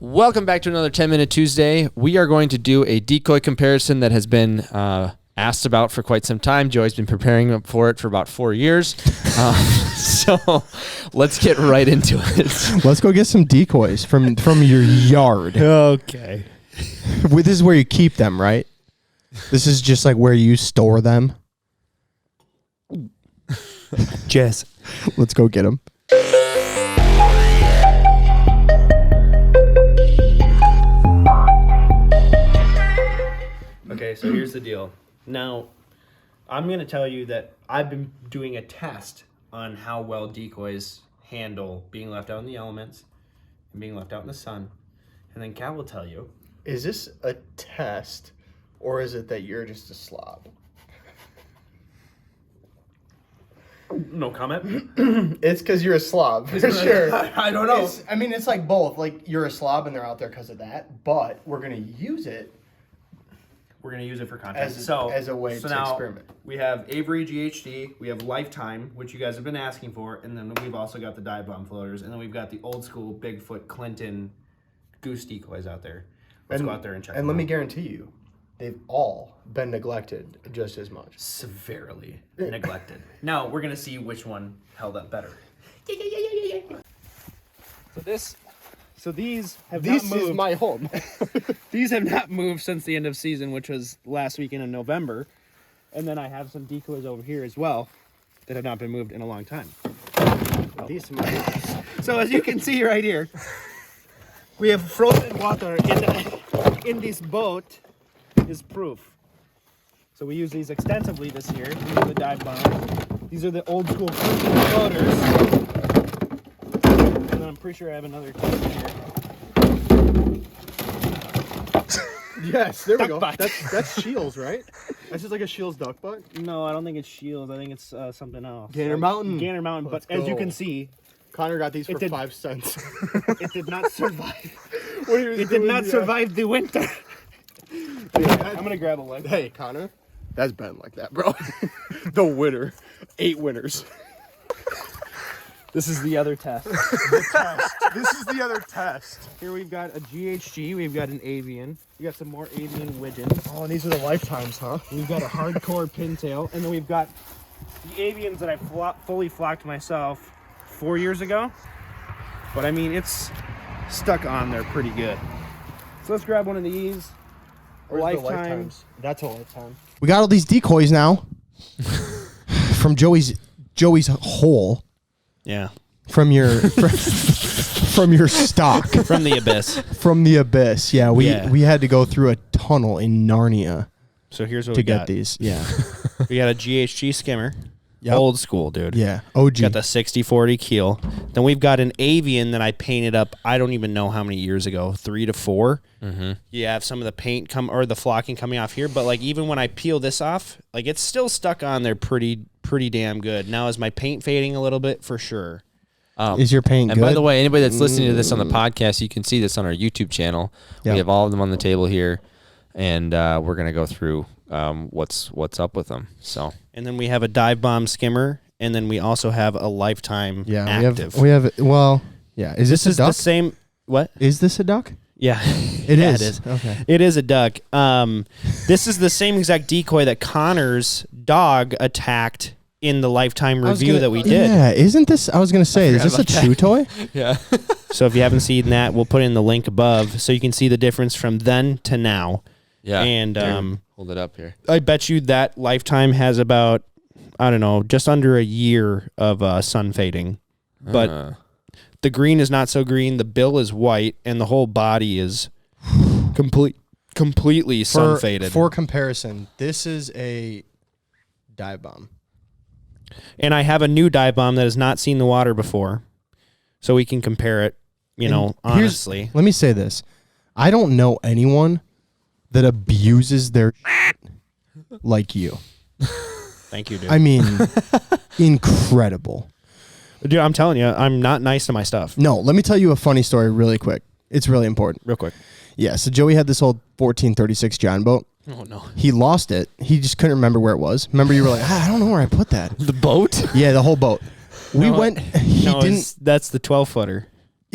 Welcome back to another 10-Minute Tuesday. We are going to do a decoy comparison that has been asked about for quite some time. Joey's been preparing for it for about 4 years. So let's get right into it. Let's go get some decoys from your yard. Okay. This is where you keep them, right? This is just like where you store them. Jess. Let's go get them. Okay, so here's the deal. Now, I'm going to tell you that I've been doing a test on how well decoys handle being left out in the elements and being left out in the sun. And then Cal will tell you. Is this a test, or is it that you're just a slob? No comment. It's because you're a slob, for sure. I don't know. It's like both. Like, you're a slob and they're out there because of that, but we're going to use it. We're going to use it for content. As a way to now experiment. We have Avery GHD, we have Lifetime, which you guys have been asking for, and then we've also got the dive bomb floaters, and then we've got the old school Bigfoot Clinton goose decoys out there. Let's go out there and check them And let out. me guarantee you, they've all been neglected just as much. Severely neglected. Now we're gonna see which one held up better. So these have not This moved. is my home. These have not moved since the end of season, which was last weekend in November. And then I have some decoys over here as well that have not been moved in a long time. These are my So as you can see right here, we have frozen water in this boat is proof. So we use these extensively this year. These are the dive bombs. These are the old school floaters. And then I'm pretty sure I have another test here. Yes, there we Duck go. butt. That's Shields, right? That's just like a Shields duck butt. No, I don't think it's Shields. I think it's something else. Gander Mountain. Gander Mountain. Let's But as you go. can see, Connor got these for did- 5 cents. it did not survive. What are you It did doing not here? survive the winter. I'm gonna grab a leg. Hey, Connor, that's been like that, bro. The winner. 8 winners. This is the other test. This is the other test. Here we've got a GHG, we've got an Avian, we got some more Avian widgeons, Oh, and these are the lifetimes, huh? we've got a hardcore pintail, and then we've got the Avians that I fully flocked myself 4 years ago. But I mean, it's stuck on there pretty good. So let's grab one of these. Where's the Lifetime. lifetimes? That's a lifetime. We got all these decoys now from Joey's hole Yeah. from your from your stock From the abyss. from the abyss. Yeah, we had to go through a tunnel in Narnia So here's what to we get got. these. Yeah, We got a GHG skimmer. Yep. Old school, dude. yeah. OG. Got the 60-40 keel. Then we've got an Avian that I painted up, I don't even know how many years ago, 3 to 4. Mm-hmm. You have some of the paint the flocking coming off here, but like even when I peel this off, like it's still stuck on there pretty damn good. Now is my paint fading a little bit? For sure. Is your paint And good? by the way, anybody that's listening to this on the podcast, you can see this on our YouTube channel. Yeah. We have all of them on the table here, and we're gonna go through what's up with them. So, and then we have a dive bomb skimmer, and then we also have a Lifetime active. we have. Well, yeah. Is this a is duck? the same. What? Is this a duck? Yeah, It yeah, is. It is. Okay. It is a duck. This is the same exact decoy that Connor's dog attacked in the Lifetime review that we did. Yeah, isn't this? I was gonna say, is this a chew toy? Yeah. So if you haven't seen that, we'll put in the link above so you can see the difference from then to now. Yeah. And Um, hold it up here. I bet you that Lifetime has about, I don't know, just under a year of sun fading. But the green is not so green. The bill is white, and the whole body is completely sun faded. For comparison, this is a dive bomb. And I have a new dive bomb that has not seen the water before, so we can compare it. You know, honestly. Let me say this: I don't know anyone that abuses their like you. Thank you, dude. I mean, incredible. Dude, I'm telling you, I'm not nice to my stuff. No, let me tell you a funny story really quick. It's really important. Real quick. Yeah, so Joey had this old 1436 John boat. Oh no. He lost it. He just couldn't remember where it was. Remember, you were like, I don't know where I put that. The boat? Yeah, the whole boat. We No, went. He no, didn't. that's the 12-footer.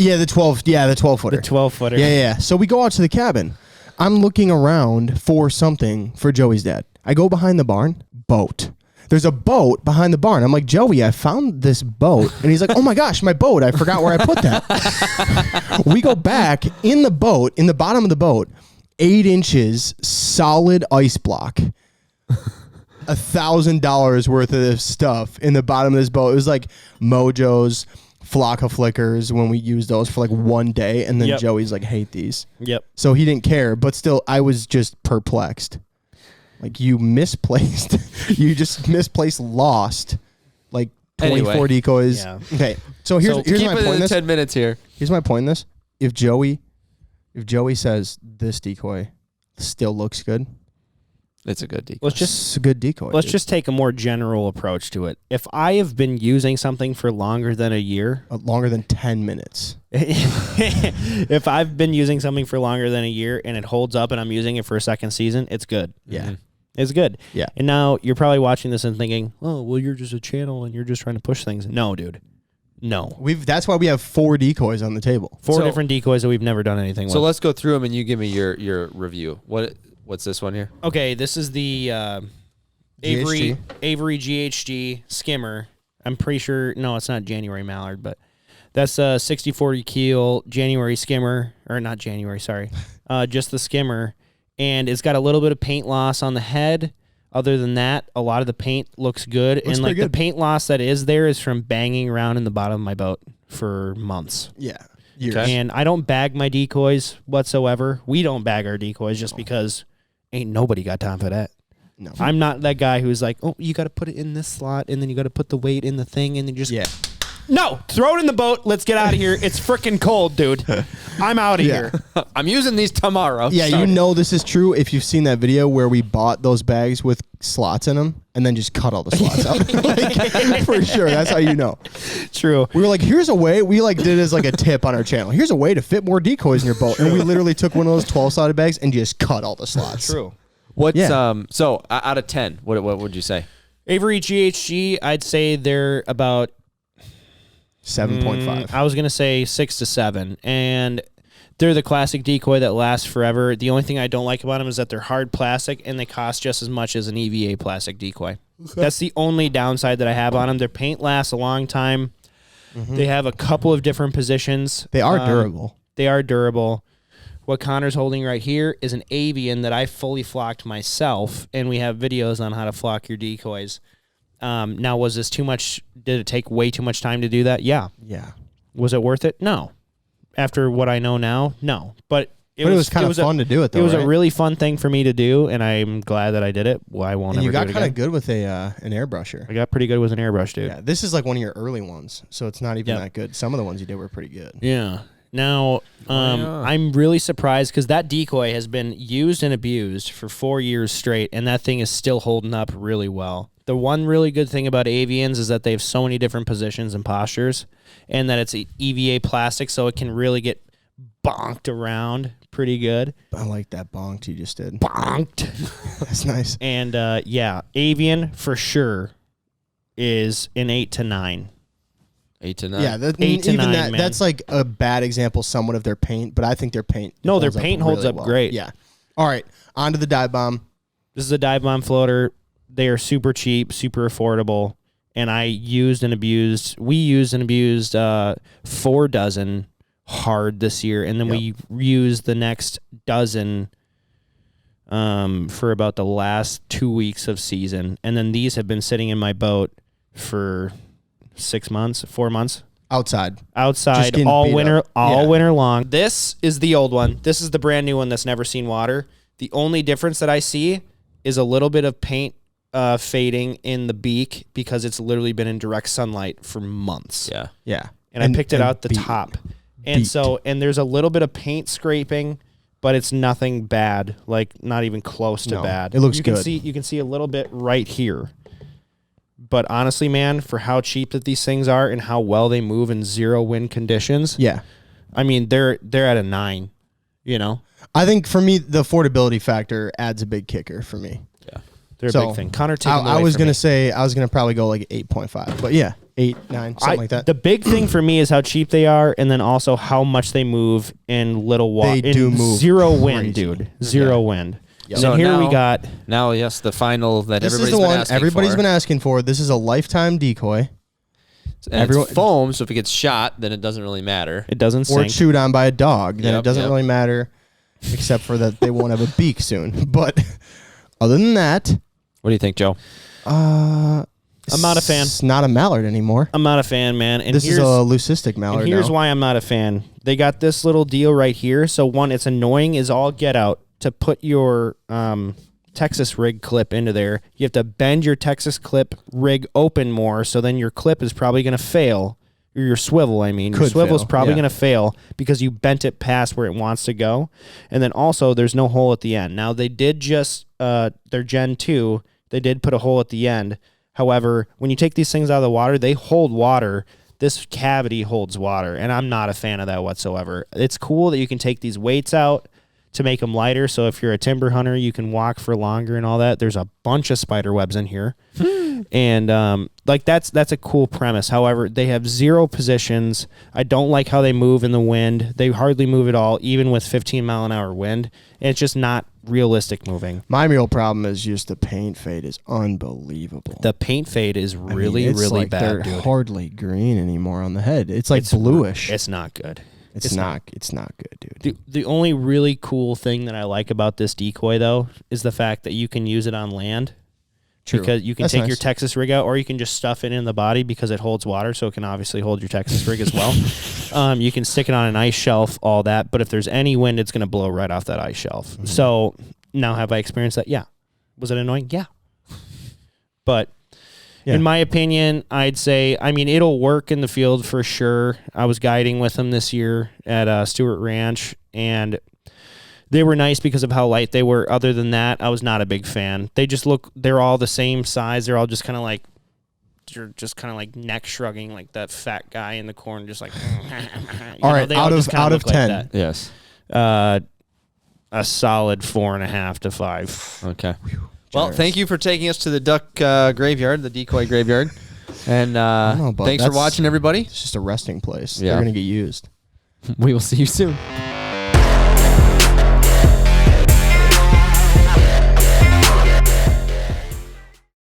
Yeah, the 12. Yeah, the 12-footer. The 12-footer. Yeah. So we go out to the cabin. I'm looking around for something for Joey's dad. I go behind the barn. Boat. There's a boat behind the barn. I'm like, Joey, I found this boat. And he's like, oh my gosh, my boat. I forgot where I put that. We go back in the boat, in the bottom of the boat, 8 inches solid ice block. $1,000 worth of this stuff in the bottom of this boat. It was like Mojo's flock of flickers when we used those for like one day. And then Joey's like, hate these. Yep. So he didn't care. But still, I was just perplexed. Like you misplaced, lost like 24 decoys. Yeah. Okay, so here's my point in this. 10 minutes here. Here's my point in this. If Joey says this decoy still looks good, it's a good decoy. It's a good decoy. Let's just take a more general approach to it. If I have been using something for longer than a year, longer than 10 minutes. If I've been using something for longer than a year and it holds up and I'm using it for a second season, it's good. Yeah. Mm-hmm. It's good. Yeah. And now you're probably watching this and thinking, oh, well, you're just a channel and you're just trying to push things. No, dude. No. That's why we have 4 decoys on the table. Four different decoys that we've never done anything with. So let's go through them and you give me your review. What's this one here? Okay, this is the Avery GHG skimmer. I'm pretty sure, no, it's not January mallard, but that's a 60-40 keel January skimmer, or not January, sorry, just the skimmer. And it's got a little bit of paint loss on the head. Other than that, a lot of the paint looks good. And like the paint loss that is there is from banging around in the bottom of my boat for months. Yeah. Years. Okay. And I don't bag my decoys whatsoever. We don't bag our decoys just because ain't nobody got time for that. No. I'm not that guy who's like, oh, you got to put it in this slot, and then you got to put the weight in the thing, and then just No, throw it in the boat. Let's get out of here. It's freaking cold, dude. I'm out of here. I'm using these tomorrow. Yeah, so. you know this is true if you've seen that video where we bought those bags with slots in them and then just cut all the slots out. Like, for sure, that's how you know. True. We were like, here's a way. We like did it as like a tip on our channel. Here's a way to fit more decoys in your boat. And we literally took one of those 12-sided bags and just cut all the slots. True. What's so out of 10, what would you say? Avery GHG, I'd say they're about 7.5. I was going to say 6 to 7. And they're the classic decoy that lasts forever. The only thing I don't like about them is that they're hard plastic and they cost just as much as an EVA plastic decoy. That's the only downside that I have on them. Their paint lasts a long time. They have a couple of different positions. They are durable. They are durable. What Connor's holding right here is an Avian that I fully flocked myself, and we have videos on how to flock your decoys. Now, was this too much? Did it take way too much time to do that? Yeah. Yeah. Was it worth it? No. After what I know now, no. But it was kind of fun to do it, though. It was right? a really fun thing for me to do, and I'm glad that I did it. Well, I won't and ever you got do it kind of again. good with an airbrusher. I got pretty good with an airbrush, dude. Yeah, this is like one of your early ones, so it's not even that good. Some of the ones you did were pretty good. Yeah. Now, I'm really surprised because that decoy has been used and abused for 4 years straight, and that thing is still holding up really well. The one really good thing about Avians is that they have so many different positions and postures, and that it's EVA plastic, so it can really get bonked around pretty good. I like that bonked you just did. Bonked. That's nice. And, Avian for sure is an 8 to 9. 8 to 9. Yeah, 8 to 9, man. That's like a bad example somewhat of their paint, but I think their paint their paint holds up well. great. Yeah. All right, on to the dive bomb. This is a dive bomb floater. They are super cheap, super affordable, and we used and abused 4 dozen hard this year, and then we used the next dozen for about the last 2 weeks of season, and then these have been sitting in my boat for 4 months. Outside all winter up. winter long. This is the old one. This is the brand new one that's never seen water. The only difference that I see is a little bit of paint fading in the beak because it's literally been in direct sunlight for months. Yeah. Yeah. And I picked it out the top. And and there's a little bit of paint scraping, but it's nothing bad, like not even close to bad. It looks you good. You can see a little bit right here. But honestly, man, for how cheap that these things are and how well they move in 0 wind conditions, I mean, they're at a 9, you know? I think for me, the affordability factor adds a big kicker for me. They're a big thing. Connor, take I was going to say, I was going to probably go like 8.5, but yeah, 8, 9, something like that. The big thing for me is how cheap they are, and then also how much they move in little water. They do move zero wind, crazy. dude. Zero wind. Yep. And So then here we now- got. Now, yes, the final that This is everybody's the been one asking everybody's for. been asking for. This is a lifetime decoy. And everyone- it's foam, so if it gets shot, then it doesn't really matter. It doesn't Or sink. chewed on by a dog. Then Yep, it doesn't yep. really matter, except for that they won't have a beak soon. But other than that, What do you think, Joe? I'm not a fan. It's not a mallard anymore. I'm not a fan, man. And This is here's, a leucistic mallard. and here's now. why I'm not a fan. They got this little deal right here. So one, it's annoying as all get out to put your Texas rig clip into there. You have to bend your Texas clip rig open more, so then your clip is probably going to fail. Or your swivel, I mean. Your Could swivel's fail, probably yeah. going to fail because you bent it past where it wants to go. And then also, there's no hole at the end. Now, they did just, their Gen 2, they did put a hole at the end. However, when you take these things out of the water, they hold water. This cavity holds water, and I'm not a fan of that whatsoever. It's cool that you can take these weights out to make them lighter, so if you're a timber hunter, you can walk for longer and all that. There's a bunch of spider webs in here. And like that's a cool premise. However, they have 0 positions. I don't like how they move in the wind. They hardly move at all, even with 15-mile-an-hour wind. And it's just not realistic moving. My real problem is just the paint fade is unbelievable. The paint fade is I mean, really, it's really like bad, they're dude. hardly green anymore on the head. It's like bluish. It's not good. It's not good, dude. The only really cool thing that I like about this decoy, though, is the fact that you can use it on land. True. Because you can That's take your nice. Texas rig out, or you can just stuff it in the body because it holds water, so it can obviously hold your Texas rig as well. You can stick it on an ice shelf, all that, but if there's any wind, it's going to blow right off that ice shelf. Mm-hmm. So now have I experienced that? Yeah. Was it annoying? Yeah. But Yeah. in my opinion, I'd say, I mean, it'll work in the field for sure. I was guiding with them this year at Stewart Ranch, and they were nice because of how light they were. Other than that, I was not a big fan. They're all the same size. They're all just kind of like, you're just kind of like neck shrugging, like that fat guy in the corner, just like. All right, out of 10. Yes. A solid 4.5 to 5. Okay. Well, thank you for taking us to the duck graveyard, the decoy graveyard. And know, but thanks for that's- watching, everybody. It's just a resting place. Yeah. They're going to get used. We will see you soon.